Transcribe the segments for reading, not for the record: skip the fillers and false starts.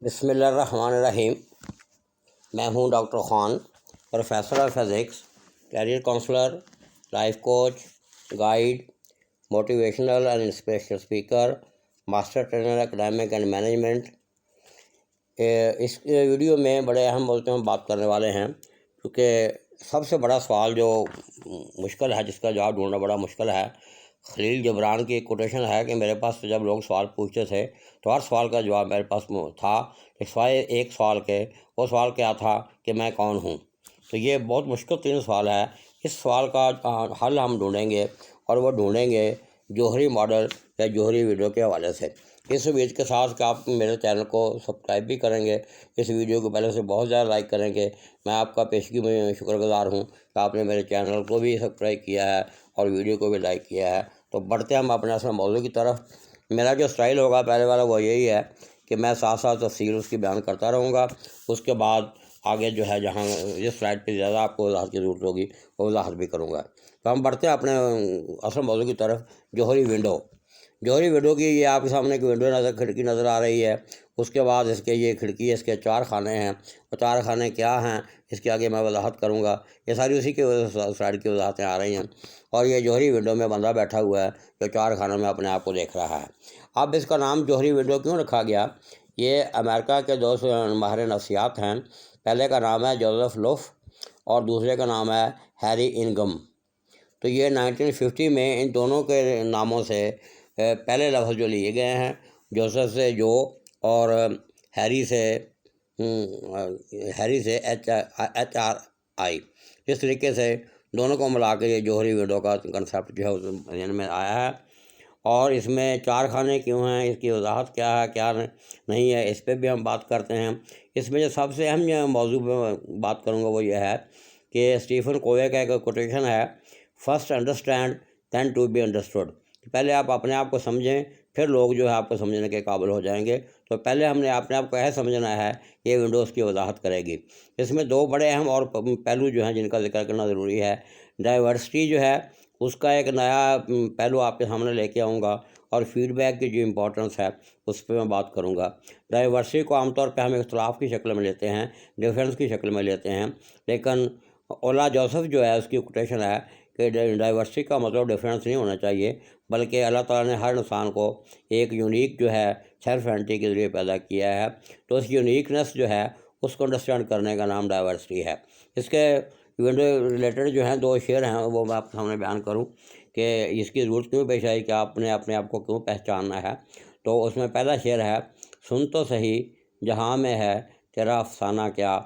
بسم اللہ الرحمن الرحیم۔ میں ہوں doctor Khan, professor of physics, career counsellor, life coach, guide, motivational and inspirational speaker, master trainer academic and management. اس ویڈیو میں بڑے اہم موضوع میں بات کرنے والے ہیں، کیونکہ سب سے بڑا سوال جو مشکل ہے، جس کا جواب ڈھونڈنا بڑا مشکل ہے، خلیل جبران کی ایک کوٹیشن ہے کہ میرے پاس جب لوگ سوال پوچھتے تھے تو ہر سوال کا جواب میرے پاس تھا، سوائے ایک سوال کے۔ وہ سوال کیا تھا کہ میں کون ہوں؟ تو یہ بہت مشکل ترین سوال ہے۔ اس سوال کا حل ہم ڈھونڈیں گے، اور وہ ڈھونڈیں گے جوہری ماڈل یا جوہری ویڈیو کے حوالے سے۔ اس ویڈیو کے ساتھ کہ آپ میرے چینل کو سبسکرائب بھی کریں گے، اس ویڈیو کو پہلے سے بہت زیادہ لائک کریں گے۔ میں آپ کا پیشگی میں شکر گزار ہوں کہ آپ نے میرے چینل کو بھی سبسکرائب کیا ہے اور ویڈیو کو بھی لائک کیا ہے۔ تو بڑھتے ہم اپنے اصل موضوع کی طرف۔ میرا جو اسٹائل ہوگا پہلے والا وہ یہی ہے کہ میں ساتھ ساتھ تفصیل اس کی بیان کرتا رہوں گا۔ اس کے بعد آگے جو ہے جہاں جس سلائڈ پہ زیادہ آپ کو وضاحت کی ضرورت ہوگی وہ وضاحت بھی کروں گا۔ تو ہم بڑھتے ہیں اپنے اصل موضوع کی طرف، جوہری ونڈو۔ جوہری ونڈو کی یہ آپ کے سامنے ایک ونڈو کھڑکی نظر آ رہی ہے۔ اس کے بعد اس کے یہ کھڑکی ہے، اس کے 4 خانے ہیں۔ وہ 4 خانے کیا ہیں اس کے آگے میں وضاحت کروں گا۔ یہ ساری اسی کی سلائڈ کی وضاحتیں آ رہی ہیں۔ اور یہ جوہری ونڈو میں بندہ بیٹھا ہوا ہے جو 4 خانوں میں اپنے آپ کو دیکھ رہا ہے۔ اب اس کا نام جوہری ونڈو کیوں رکھا گیا؟ یہ امریکہ کے 2 ماہر نفسیات ہیں۔ پہلے کا نام ہے جوزف لوف اور دوسرے کا نام ہے ہیری انگم۔ تو یہ 1950 میں ان دونوں کے ناموں سے پہلے لفظ جو لیے گئے ہیں، جوزف سے جو اور ہیری سے ایچ آر آئی۔ اس طریقے سے دونوں کو ملا کے یہ جوہری ونڈو کا کنسیپٹ جو ہے ذہن میں آیا ہے۔ اور اس میں 4 خانے کیوں ہیں، اس کی وضاحت کیا ہے کیا نہیں ہے، اس پہ بھی ہم بات کرتے ہیں۔ اس میں جو سب سے اہم موضوع پہ بات کروں گا وہ یہ ہے کہ اسٹیفن کووے کا ایک کوٹیشن ہے، first understand then to be understood. پہلے آپ اپنے آپ کو سمجھیں، پھر لوگ جو ہے آپ کو سمجھنے کے قابل ہو جائیں گے۔ تو پہلے ہم نے اپنے آپ کو ایسے سمجھنا ہے، یہ ونڈوز کی وضاحت کرے گی۔ اس میں 2 بڑے اہم اور پہلو جو ہیں جن کا ذکر کرنا ضروری ہے۔ ڈائیورسٹی جو ہے اس کا ایک نیا پہلو آپ کے سامنے لے کے آؤں گا، اور فیڈ بیک کی جو امپورٹنس ہے اس پہ میں بات کروں گا۔ ڈائیورسٹی کو عام طور پہ ہم اختلاف کی شکل میں لیتے ہیں، ڈیفرنس کی شکل میں لیتے ہیں، لیکن اولا جوزف جو ہے اس کی کوٹیشن ہے کہ ڈائیورسٹی کا مطلب ڈیفرنس نہیں ہونا چاہیے، بلکہ اللہ تعالیٰ نے ہر انسان کو ایک یونیک جو ہے سیلف اینٹی کے ذریعے پیدا کیا ہے۔ تو اس یونیکنیس جو ہے اس کو انڈرسٹینڈ کرنے کا نام ڈائیورسٹی ہے۔ اس کے ونڈو ریلیٹڈ جو ہیں 2 شعر ہیں، وہ میں آپ کے سامنے بیان کروں کہ اس کی ضرورت کیوں پیش آئی کہ آپ نے اپنے آپ کو کیوں پہچاننا ہے۔ تو اس میں پہلا شعر ہے، سن تو صحیح جہاں میں ہے تیرا افسانہ کیا،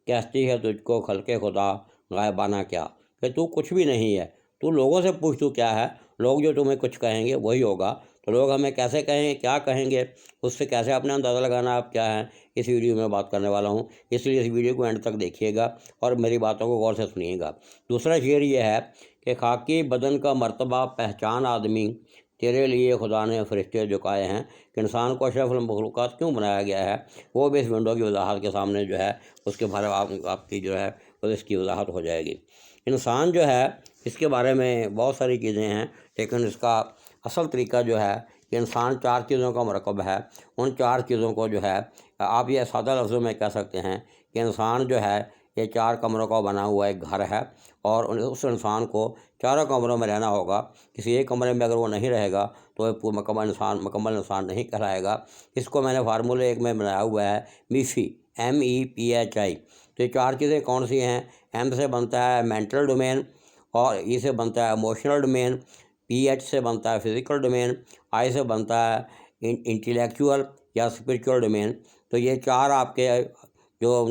کہتی ہے تجھ کو خلق خدا غائبانہ کیا، کہ تو کچھ بھی نہیں ہے۔ تو لوگوں سے پوچھ تو کیا ہے، لوگ جو تمہیں کچھ کہیں گے وہی ہوگا۔ تو لوگ ہمیں کیسے کہیں گے، کیا کہیں گے، اس سے کیسے اپنا اندازہ لگانا آپ کیا ہیں، اس ویڈیو میں بات کرنے والا ہوں۔ اس لیے اس ویڈیو کو اینڈ تک دیکھیے گا اور میری باتوں کو غور سے سنیے گا۔ دوسرا شعر یہ ہے کہ خاکی بدن کا مرتبہ پہچان آدمی، تیرے لیے خدا نے فرشتے جھکائے ہیں، کہ انسان کو اشرف المخلوقات کیوں بنایا گیا ہے، وہ بھی اس ونڈو کی وضاحت کے سامنے جو ہے اس کے بارے آپ کی جو ہے اس کی وضاحت ہو جائے گی۔ انسان جو ہے اس کے بارے میں بہت ساری چیزیں ہیں، لیکن اس کا اصل طریقہ جو ہے کہ انسان 4 چیزوں کا مرکب ہے۔ ان 4 چیزوں کو جو ہے آپ یہ سادہ لفظوں میں کہہ سکتے ہیں کہ انسان جو ہے یہ 4 کمروں کا بنا ہوا ایک گھر ہے، اور اس انسان کو 4 کمروں میں رہنا ہوگا۔ کسی ایک کمرے میں اگر وہ نہیں رہے گا تو وہ مکمل انسان نہیں کہلائے گا۔ اس کو میں نے فارمولے ایک میں بنایا ہوا ہے، میفی، MEPHI۔ تو یہ 4 چیزیں کون سی ہیں؟ M سے بنتا ہے مینٹل ڈومین، اور E سے بنتا ہے ایموشنل ڈومین، PH سے بنتا ہے فزیکل ڈومین، I سے بنتا ہے انٹلیکچوئل یا اسپریچول ڈومین۔ تو یہ 4 آپ کے جو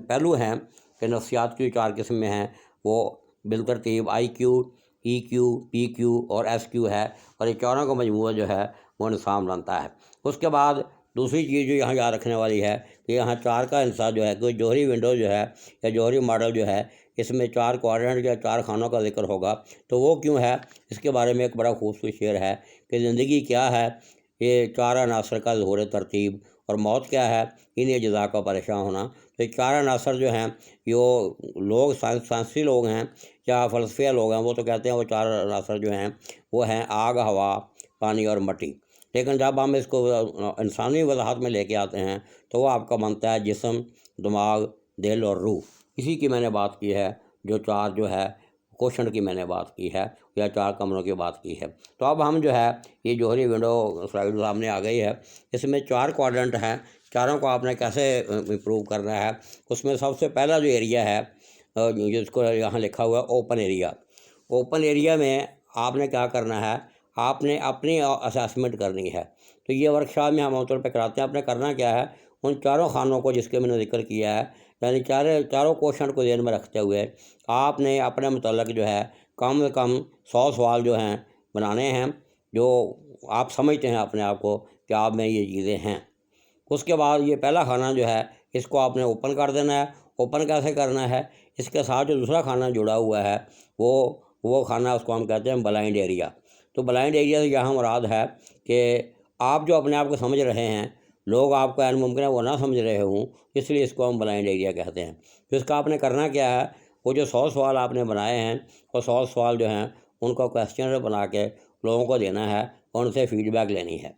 پہلو ہیں کہ نفسیات کی 4 قسم میں ہیں، وہ بالترتیب IQ، EQ، PQ اور SQ ہے، اور یہ 4 کا مجموعہ جو ہے وہ انسان بنتا ہے۔ اس کے بعد دوسری چیز جو یہاں یاد رکھنے والی ہے کہ یہاں 4 کا حصہ جو ہے، کوئی جوہری ونڈو جو ہے یا جوہری ماڈل جو ہے، اس میں 4 کوارڈینٹ یا 4 خانوں کا ذکر ہوگا۔ تو وہ کیوں ہے، اس کے بارے میں ایک بڑا خوبصورت شعر ہے کہ زندگی کیا ہے، یہ 4 عناصر کا ظہور ترتیب، اور موت کیا ہے، انہیں جزا کا پریشان ہونا۔ تو یہ 4 عناصر جو ہیں، جو لوگ سائنسی لوگ ہیں یا فلسفیہ لوگ ہیں، وہ تو کہتے ہیں وہ 4 عناصر جو ہیں وہ ہیں آگ، ہوا، پانی اور مٹی۔ لیکن جب ہم اس کو انسانی وضاحت میں لے کے آتے ہیں تو وہ آپ کا بنتا ہے جسم، دماغ، دل اور روح۔ اسی کی میں نے بات کی ہے، جو چار جو ہے کوشن کی میں نے بات کی ہے، یا چار کمروں کی بات کی ہے۔ تو اب ہم جو ہے یہ جوہری ونڈو سلائڈ سامنے آ گئی ہے، اس میں چار کوارڈنٹ ہیں، چاروں کو آپ نے کیسے امپروو کرنا ہے۔ اس میں سب سے پہلا جو ایریا ہے جس کو یہاں لکھا ہوا ہے اوپن ایریا۔ اوپن ایریا میں آپ نے کیا کرنا ہے، آپ نے اپنی اسیسمنٹ کرنی ہے۔ تو یہ ورکشاپ میں ہم عام طور پہ کراتے ہیں۔ آپ نے کرنا کیا ہے، ان چاروں خانوں کو جس کے میں نے ذکر کیا ہے، یعنی چاروں کوشچن کو ذہن میں رکھتے ہوئے آپ نے اپنے متعلق جو ہے کم سے کم 100 سوال جو ہیں بنانے ہیں، جو آپ سمجھتے ہیں اپنے آپ کو کہ آپ میں یہ چیزیں ہیں۔ اس کے بعد یہ پہلا کھانا جو ہے اس کو آپ نے اوپن کر دینا ہے۔ اوپن کیسے کرنا ہے، اس کے ساتھ جو دوسرا کھانا جڑا ہوا ہے وہ کھانا اس کو ہم کہتے ہیں بلائنڈ ایریا۔ تو بلائنڈ ایریا سے یہاں مراد ہے کہ آپ جو اپنے آپ کو سمجھ رہے ہیں، لوگ آپ کو ممکن ہے وہ نہ سمجھ رہے ہوں، اس لیے اس کو ہم بلائنڈ ایریا کہتے ہیں۔ تو اس کا آپ نے کرنا کیا ہے، وہ جو 100 سوال آپ نے بنائے ہیں، وہ 100 سوال جو ہیں ان کو کویسچنر بنا کے لوگوں کو دینا ہے اور ان سے فیڈ بیک لینی ہے۔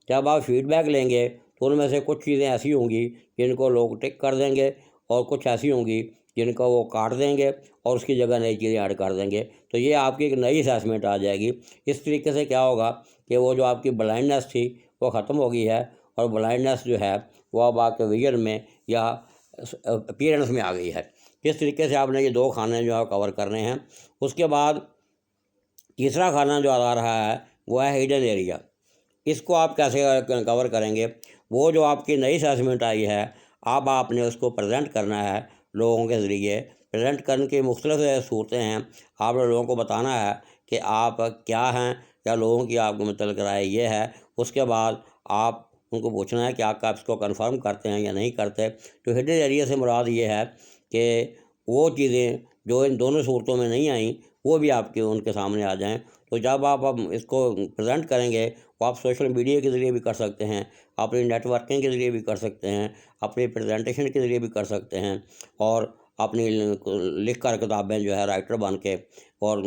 جب آپ فیڈ بیک لیں گے تو ان میں سے کچھ چیزیں ایسی ہوں گی جن کو لوگ ٹک کر دیں گے، اور کچھ ایسی ہوں گی جن کو وہ کاٹ دیں گے اور اس کی جگہ نئی چیزیں ایڈ کر دیں گے۔ تو یہ آپ کی ایک نئی اسیسمنٹ آ جائے گی۔ اس طریقے سے کیا ہوگا کہ وہ جو آپ کی بلائنڈنیس تھی وہ ختم ہو گئی ہے، اور بلائنڈنیس جو ہے وہ اب آپ کے ویژن میں یا اپیرنس میں آ گئی ہے۔ اس طریقے سے آپ نے یہ دو کھانے جو ہے کور کرنے ہیں۔ اس کے بعد تیسرا کھانا جو آ رہا ہے وہ ہے ہڈن ایریا۔ اس کو آپ کیسے کور کریں گے، وہ جو آپ کی نئی اسیسمنٹ آئی ہے، اب آپ نے اس کو پریزنٹ کرنا ہے لوگوں کے ذریعے۔ پریزنٹ کرنے کی مختلف صورتیں ہیں، آپ نے لوگوں کو بتانا ہے کہ آپ کیا ہیں، یا لوگوں کی آپ کو متعلق رائے یہ ہے۔ اس کے بعد آپ ان کو پوچھنا ہے کہ آپ اس کو کنفرم کرتے ہیں یا نہیں کرتے۔ تو ہڈن ایریا سے مراد یہ ہے کہ وہ چیزیں جو ان دونوں صورتوں میں نہیں آئیں وہ بھی آپ کے ان کے سامنے آ جائیں۔ تو جب آپ اب اس کو پریزنٹ کریں گے، وہ آپ سوشل میڈیا کے ذریعے بھی کر سکتے ہیں، اپنی نیٹ ورکنگ کے ذریعے بھی کر سکتے ہیں، اپنی پریزنٹیشن کے ذریعے بھی کر سکتے ہیں، اور اپنی لکھ کر کتابیں جو ہے رائٹر بن کے اور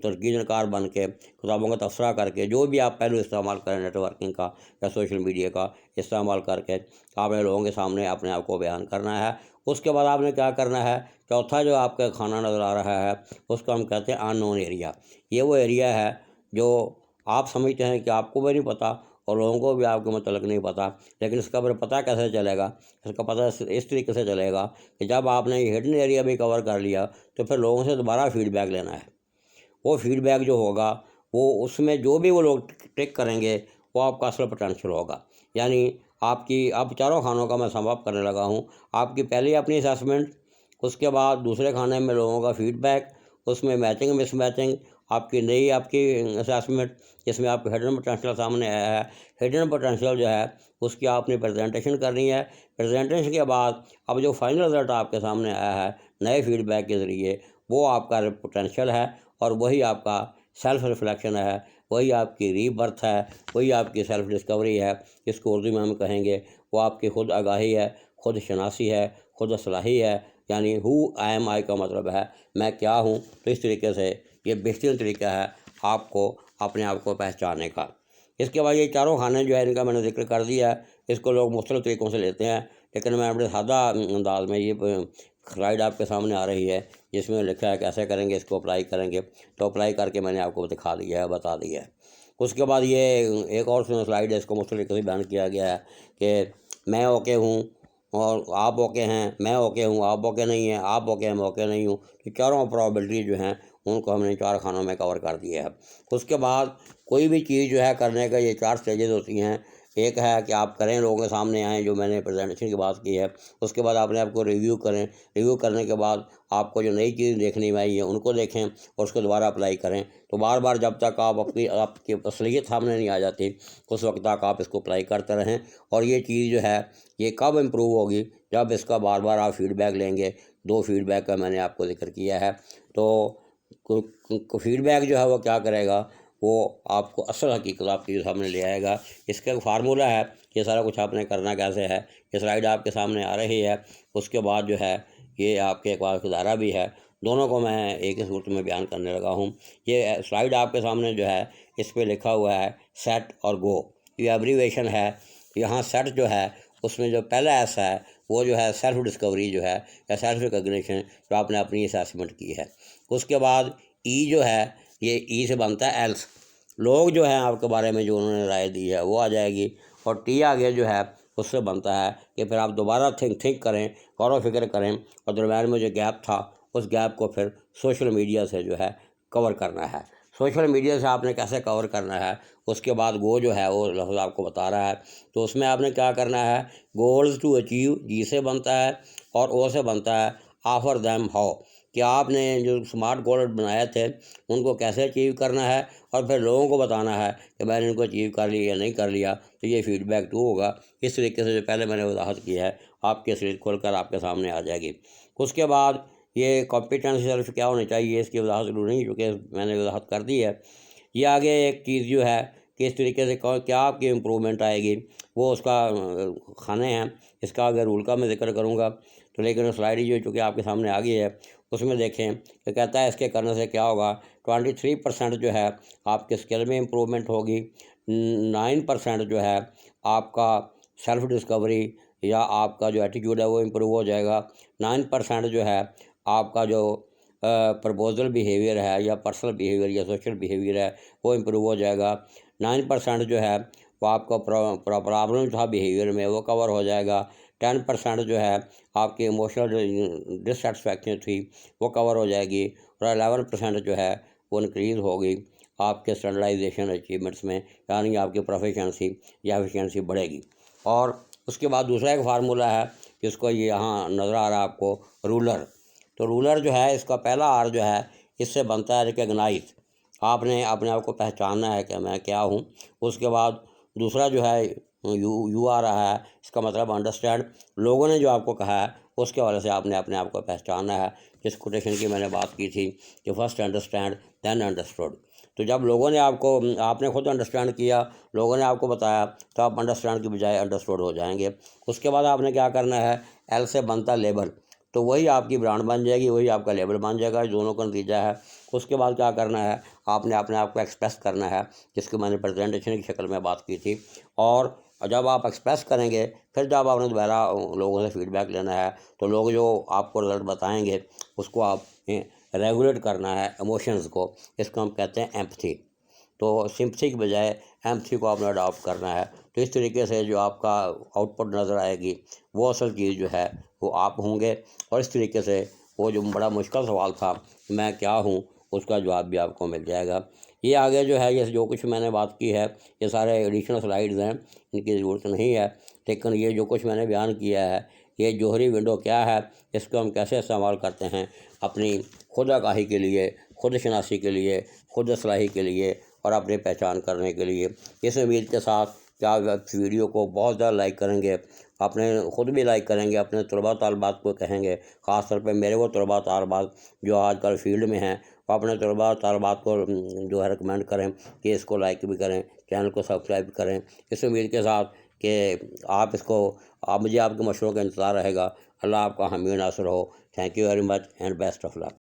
ترجیح نگار بن کے کتابوں کا تبصرہ کر کے، جو بھی آپ پہلو استعمال کریں نیٹ ورکنگ کا یا سوشل میڈیا کا استعمال کر کے، آپ نے لوگوں کے سامنے اپنے آپ کو بیان کرنا ہے۔ اس کے بعد آپ نے کیا کرنا ہے، چوتھا جو آپ کا کھانا نظر آ رہا ہے اس کو ہم کہتے ہیں ان نون ایریا۔ یہ وہ ایریا ہے جو آپ سمجھتے ہیں کہ آپ کو بھی نہیں پتہ اور لوگوں کو بھی آپ کے متعلق نہیں پتہ، لیکن اس کا پھر پتہ کیسے چلے گا؟ اس کا پتہ اس طریقے سے چلے گا کہ جب آپ نے یہ ہڈن ایریا بھی کور کر لیا تو پھر لوگوں سے دوبارہ فیڈ بیک لینا ہے۔ وہ فیڈ بیک جو ہوگا وہ اس میں جو بھی وہ لوگ ٹک کریں گے وہ آپ کا اصل پوٹینشیل ہوگا۔ یعنی آپ کی اب چاروں کھانوں کا میں سم اپ کرنے لگا ہوں۔ آپ کی پہلی اپنی اسیسمنٹ، اس کے بعد دوسرے کھانے میں لوگوں کا فیڈ بیک، اس میں میچنگ مس میچنگ، آپ کی نئی آپ کی اسیسمنٹ جس میں آپ کو ہڈن پوٹینشیل سامنے آیا ہے۔ ہڈن پوٹینشیل جو ہے اس کی آپ نے پریزنٹیشن کرنی ہے۔ پریزنٹیشن کے بعد اب جو فائنل رزلٹ آپ کے سامنے آیا ہے نئے فیڈ بیک کے ذریعے، وہ آپ کا پوٹینشیل ہے، اور وہی آپ کا سیلف ریفلیکشن ہے، وہی آپ کی ری برتھ ہے، وہی آپ کی سیلف ڈسکوری ہے، جس کو اردو میں ہم کہیں گے وہ آپ کی خود آگاہی ہے، خود شناسی ہے، خود اصلاحی ہے۔ یعنی ہو ایم آئی کا مطلب ہے میں کیا ہوں۔ تو اس طریقے سے یہ بہترین طریقہ ہے آپ کو اپنے آپ کو پہچاننے کا۔ اس کے بعد یہ چاروں کھانے جو ہے ان کا میں نے ذکر کر دیا ہے۔ اس کو لوگ مختلف طریقوں سے لیتے ہیں، لیکن میں اپنے سادہ انداز میں یہ سلائڈ آپ کے سامنے آ رہی ہے جس میں لکھا ہے کیسے کریں گے، اس کو اپلائی کریں گے۔ تو اپلائی کر کے میں نے آپ کو دکھا دیا ہے، بتا دیا ہے۔ اس کے بعد یہ ایک اور سلائڈ ہے، اس کو مختلف طریقے سے بیان کیا گیا ہے کہ میں اوکے ہوں اور آپ اوکے ہیں، میں اوکے ہوں آپ اوکے نہیں ہیں، آپ اوکے ہیں میں اوکے نہیں ہوں۔ تو چاروں پرابلٹی جو ہیں ان کو ہم نے چار خانوں میں کور کر دیا ہے۔ اس کے بعد کوئی بھی چیز جو ہے کرنے کا یہ چار سٹیجز ہوتی ہیں۔ ایک ہے کہ آپ کریں، لوگوں کے سامنے آئیں، جو میں نے پریزنٹیشن کی بات کی ہے۔ اس کے بعد آپ نے آپ کو ریویو کریں، ریویو کرنے کے بعد آپ کو جو نئی چیز دیکھنے میں آئی ہے ان کو دیکھیں اور اس کو دوبارہ اپلائی کریں۔ تو بار بار جب تک آپ کی اصلیت سامنے نہیں آ جاتی اس وقت تک آپ اس کو اپلائی کرتے رہیں۔ اور یہ چیز جو ہے یہ کب امپروو ہوگی، جب اس کا بار بار آپ فیڈ بیک لیں گے۔ دو فیڈ بیک کا میں نے آپ کو ذکر کیا ہے۔ تو فیڈ بیک جو ہے وہ کیا کرے گا، وہ آپ کو اصل حقیقت آپ کے سامنے لے آئے گا۔ اس کا ایک فارمولہ ہے کہ سارا کچھ آپ نے کرنا کیسے ہے۔ یہ سلائڈ آپ کے سامنے آ رہی ہے۔ اس کے بعد جو ہے یہ آپ کے ایک وقت ادارہ بھی ہے، دونوں کو میں ایک ہی صورت میں بیان کرنے لگا ہوں۔ یہ سلائڈ آپ کے سامنے جو ہے اس پہ لکھا ہوا ہے سیٹ اور گو۔ یہ ایبریویشن ہے. یہاں سیٹ جو ہے اس میں جو پہلا ایسا ہے وہ جو ہے سیلف ڈسکوری جو ہے یا سیلف ریکگنیشن جو آپ نے اپنی اسیسمنٹ کی ہے. اس کے بعد ای جو ہے یہ ای سے بنتا ہے ایلس، لوگ جو ہیں آپ کے بارے میں جو انہوں نے رائے دی ہے وہ آ جائے گی. اور ٹی آگے جو ہے اس سے بنتا ہے کہ پھر آپ دوبارہ تھنک کریں، غور و فکر کریں، اور درمیان میں جو گیپ تھا اس گیپ کو پھر سوشل میڈیا سے جو ہے کور کرنا ہے. سوشل میڈیا سے آپ نے کیسے کور کرنا ہے اس کے بعد گو جو ہے وہ لفظ آپ کو بتا رہا ہے. تو اس میں آپ نے کیا کرنا ہے، گولز ٹو اچیو جی سے بنتا ہے اور او سے بنتا ہے آفر دیم ہاؤ، کہ آپ نے جو اسمارٹ گول بنائے تھے ان کو کیسے اچیو کرنا ہے، اور پھر لوگوں کو بتانا ہے کہ میں نے ان کو اچیو کر لیا یا نہیں کر لیا. تو یہ فیڈ بیک 2 ہوگا. اس طریقے سے جو پہلے میں نے وضاحت کی ہے آپ کے سلسلے کھول کر آپ کے سامنے آ جائے گی. اس کے بعد یہ کمپیٹنس صرف کیا ہونا چاہیے اس کی وضاحت ضرور نہیں، کیونکہ میں نے وضاحت کر دی ہے. یہ آگے ایک چیز جو ہے کہ اس طریقے سے کیا آپ کی امپرومنٹ آئے گی وہ اس کا کھانے ہیں. اس کا اگر رول کا میں ذکر کروں گا تو، لیکن سلائڈ جو چونکہ آپ کے سامنے آ گئی ہے اس میں دیکھیں کہ کہتا ہے اس کے کرنے سے کیا ہوگا. 23% جو ہے آپ کے اسکل میں امپرومنٹ ہوگی، 9% جو ہے آپ کا سیلف ڈسکوری یا آپ کا جو ایٹیٹیوڈ ہے وہ امپروو ہو جائے گا. 9% جو ہے آپ کا جو پرپوزل بیہیویئر ہے یا پرسنل بیہیویئر یا سوشل بیہیویئر ہے وہ امپروو ہو جائے گا. 9% جو ہے وہ آپ کا پرابلم تھا بیہیویئر میں وہ کور ہو جائے گا. 10% جو ہے آپ کی ایموشنل ڈسسیٹسفیکشن تھی وہ کور ہو جائے گی. اور 11% جو ہے وہ انکریز ہوگی آپ کے اسٹینڈرڈائزیشن اچیومنٹس میں، یعنی آپ کی پروفیشنسی یا ایفیشنسی بڑھے گی. اور اس کے بعد دوسرا ایک فارمولہ ہے جس کو یہاں نظر آ رہا ہے آپ کو، رولر. تو رولر جو ہے اس کا پہلا آر جو ہے اس سے بنتا ہے ریکگنائز، آپ نے اپنے آپ کو پہچاننا ہے کہ میں کیا ہوں. اس کے بعد دوسرا جو ہے یو آ رہا ہے، اس کا مطلب انڈرسٹینڈ، لوگوں نے جو آپ کو کہا ہے اس کے حوالے سے آپ نے اپنے آپ کو پہچاننا ہے. جس کوٹیشن کی میں نے بات کی تھی کہ فرسٹ انڈرسٹینڈ دین انڈرسٹوڈ. تو جب لوگوں نے آپ نے خود انڈرسٹینڈ کیا، لوگوں نے آپ کو بتایا، تو آپ انڈرسٹینڈ کی بجائے انڈرسٹوڈ ہو جائیں گے. اس کے بعد آپ نے کیا کرنا ہے، ایل سے بنتا لیبل، تو وہی آپ کی برانڈ بن جائے گی، وہی آپ کا لیبل بن جائے گا، دونوں کا نتیجہ ہے. اس کے بعد کیا کرنا ہے، آپ نے اپنے آپ کو ایکسپریس کرنا ہے، جس کی میں نے پریزنٹیشن کی شکل میں بات کی تھی. اور جب آپ ایکسپریس کریں گے پھر جب آپ نے دوبارہ لوگوں سے فیڈ بیک لینا ہے تو لوگ جو آپ کو رزلٹ بتائیں گے اس کو آپ ریگولیٹ کرنا ہے ایموشنز کو. اس کو ہم کہتے ہیں ایمپتھی. تو سمپتھی کی بجائے ایمپتھی کو آپ نے اڈاپٹ کرنا ہے. تو اس طریقے سے جو آپ کا آؤٹ پٹ نظر آئے گی وہ اصل چیز جو ہے وہ آپ ہوں گے. اور اس طریقے سے وہ جو بڑا مشکل سوال تھا میں کیا ہوں اس کا جواب بھی آپ کو مل جائے گا. یہ آگے جو ہے یہ جو کچھ میں نے بات کی ہے یہ سارے ایڈیشنل سلائیڈز ہیں، ان کی ضرورت نہیں ہے. لیکن یہ جو کچھ میں نے بیان کیا ہے، یہ جوہری ونڈو کیا ہے، اس کو ہم کیسے استعمال کرتے ہیں اپنی خود آگاہی کے لیے، خود شناسی کے لیے، خود اصلاحی کے لیے اور اپنی پہچان کرنے کے لیے. اس امید کے ساتھ کہ آپ اس ویڈیو کو بہت زیادہ لائک کریں گے، اپنے خود بھی لائک کریں گے، اپنے طلباء طالبات کو کہیں گے، خاص طور پہ میرے وہ طلباء طالبات جو آج کل فیلڈ میں ہیں، وہ اپنے طلباء طالبات کو جو ہے ریکمینڈ کریں کہ اس کو لائک بھی کریں، چینل کو سبسکرائب کریں. اس امید کے ساتھ کہ آپ اس کو مجھے آپ کے مشوروں کا انتظار رہے گا. اللہ آپ کا حامی و ناصر ہو. Thank you very much and best of look.